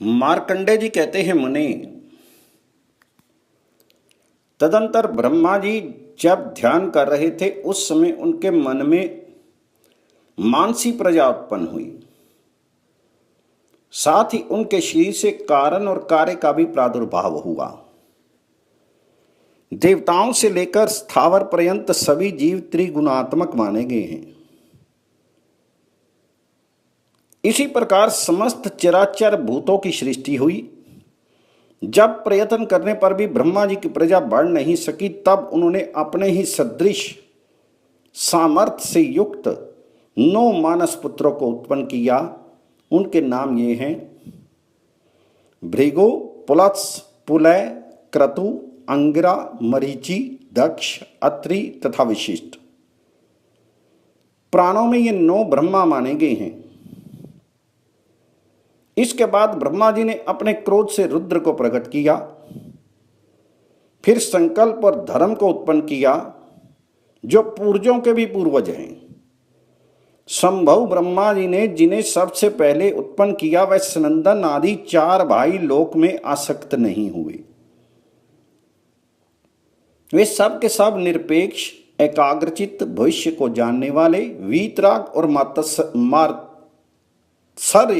मार्कंडेय जी कहते हैं, मुनि, तदंतर ब्रह्मा जी जब ध्यान कर रहे थे उस समय उनके मन में मानसी प्रजा उत्पन्न हुई। साथ ही उनके शरीर से कारण और कार्य का भी प्रादुर्भाव हुआ। देवताओं से लेकर स्थावर पर्यंत सभी जीव त्रिगुणात्मक माने गए हैं। इसी प्रकार समस्त चराचर भूतों की सृष्टि हुई। जब प्रयत्न करने पर भी ब्रह्मा जी की प्रजा बढ़ नहीं सकी, तब उन्होंने अपने ही सदृश सामर्थ्य से युक्त 9 मानस पुत्रों को उत्पन्न किया। उनके नाम ये हैं: भृगु, पुलत्स, पुलय, क्रतु, अंगिरा, मरीचि, दक्ष, अत्रि तथा वशिष्ठ। प्राणों में ये 9 ब्रह्मा माने गए हैं। इसके बाद ब्रह्मा जी ने अपने क्रोध से रुद्र को प्रकट किया, फिर संकल्प और धर्म को उत्पन्न किया, जो पूर्वजों के भी पूर्वज हैं। संभव ब्रह्मा जी ने जिन्हें सबसे पहले उत्पन्न किया, वह सनंदन आदि 4 भाई लोक में आसक्त नहीं हुए। वे सब के सब निरपेक्ष, एकाग्रचित्त, भविष्य को जानने वाले, वीतराग और मात्सर्य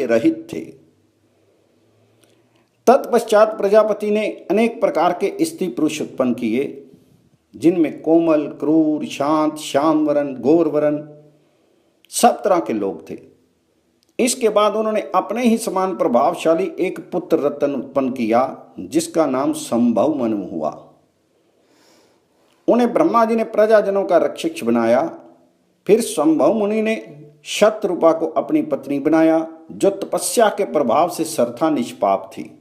रहित थे। तत्पश्चात प्रजापति ने अनेक प्रकार के स्त्री पुरुष उत्पन्न किए, जिनमें कोमल, क्रूर, शांत, श्यामवरण, गौरवरण सब तरह के लोग थे। इसके बाद उन्होंने अपने ही समान प्रभावशाली एक पुत्र रत्न उत्पन्न किया, जिसका नाम संभव मनु हुआ। उन्हें ब्रह्मा जी ने प्रजाजनों का रक्षक बनाया। फिर संभव मुनि ने शतरूपा को अपनी पत्नी बनाया, जो तपस्या के प्रभाव से सर्वथा निष्पाप थी।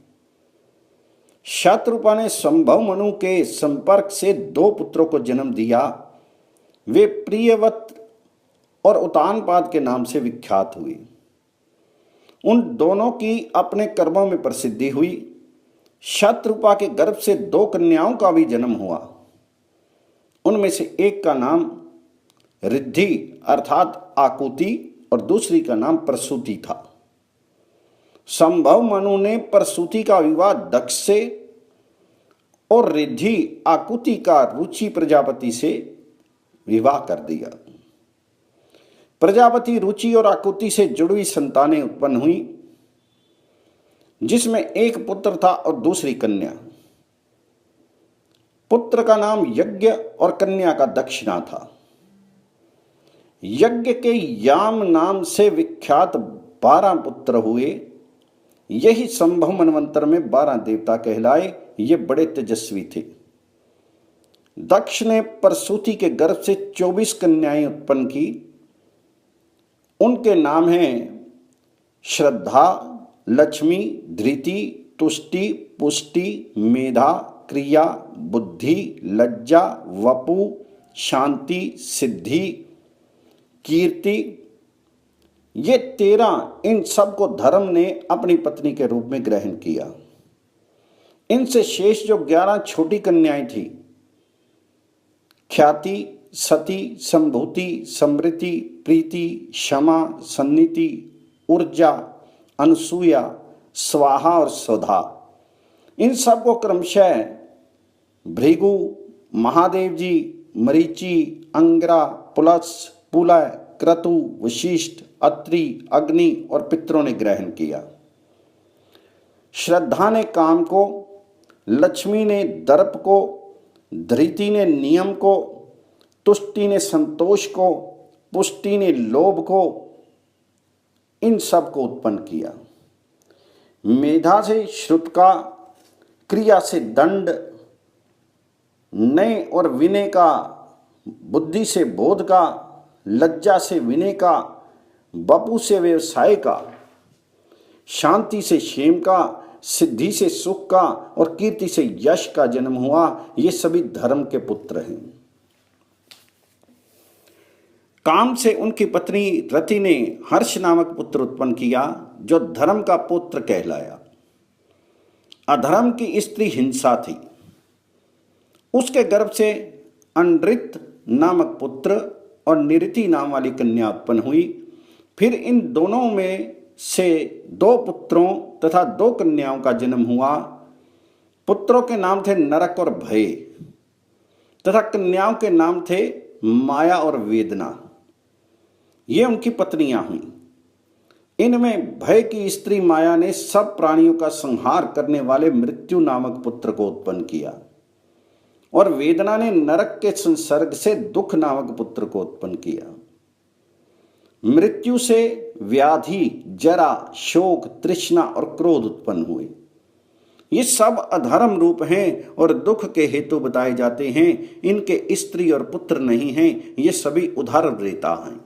शतरूपा ने संभव मनु के संपर्क से 2 पुत्रों को जन्म दिया। वे प्रियवत और उतानपाद के नाम से विख्यात हुए। उन दोनों की अपने कर्मों में प्रसिद्धि हुई। शतरूपा के गर्भ से 2 कन्याओं का भी जन्म हुआ। उनमें से एक का नाम रिद्धि अर्थात आकुति और दूसरी का नाम प्रसूति था। संभव मनु ने प्रसूति का विवाह दक्ष से और रिद्धि आकुति का रुचि प्रजापति से विवाह कर दिया। प्रजापति रुचि और आकुति से जुड़ी संतानें उत्पन्न हुई, जिसमें एक पुत्र था और दूसरी कन्या। पुत्र का नाम यज्ञ और कन्या का दक्षिणा था। यज्ञ के याम नाम से विख्यात 12 पुत्र हुए। यही संभव मनवंतर में 12 देवता कहलाए। ये बड़े तेजस्वी थे। दक्ष ने प्रसूति के गर्भ से 24 कन्याएं उत्पन्न की। उनके नाम हैं श्रद्धा, लक्ष्मी, धृति, तुष्टि, पुष्टि, मेधा, क्रिया, बुद्धि, लज्जा, वपु, शांति, सिद्धि, कीर्ति। ये 13, इन सब को धर्म ने अपनी पत्नी के रूप में ग्रहण किया। इनसे शेष जो 11 छोटी कन्याएं थी, ख्याति, सती, संभूति, समृति, प्रीति, क्षमा, सन्निति, ऊर्जा, अनुसूया, स्वाहा और स्वधा, इन सब को क्रमशः भृगु, महादेव जी, मरीचि, अंगिरा, पुलत्स, पुलय, क्रतु, वशिष्ठ, अत्रि, अग्नि और पितरों ने ग्रहण किया। श्रद्धा ने काम को, लक्ष्मी ने दर्प को, धृति ने नियम को, तुष्टि ने संतोष को, पुष्टि ने लोभ को, इन सब को उत्पन्न किया। मेधा से श्रुत का, क्रिया से दंड, नय और विनय का, बुद्धि से बोध का, लज्जा से विनय का, वपु से व्यवसाय का, शांति से क्षेम का, सिद्धि से सुख का और कीर्ति से यश का जन्म हुआ। ये सभी धर्म के पुत्र हैं। काम से उनकी पत्नी रति ने हर्ष नामक पुत्र उत्पन्न किया, जो धर्म का पुत्र कहलाया। अधर्म की स्त्री हिंसा थी। उसके गर्भ से अनृत नामक पुत्र और निरति नाम वाली कन्या उत्पन्न हुई। फिर इन दोनों में से 2 पुत्रों तथा 2 कन्याओं का जन्म हुआ। पुत्रों के नाम थे नरक और भय तथा कन्याओं के नाम थे माया और वेदना। ये उनकी पत्नियां हुई। इनमें भय की स्त्री माया ने सब प्राणियों का संहार करने वाले मृत्यु नामक पुत्र को उत्पन्न किया और वेदना ने नरक के संसर्ग से दुख नामक पुत्र को उत्पन्न किया। मृत्यु से व्याधि, जरा, शोक, तृष्णा और क्रोध उत्पन्न हुए। ये सब अधर्म रूप हैं और दुख के हेतु बताए जाते हैं। इनके स्त्री और पुत्र नहीं हैं, ये सभी उधर रेता हैं।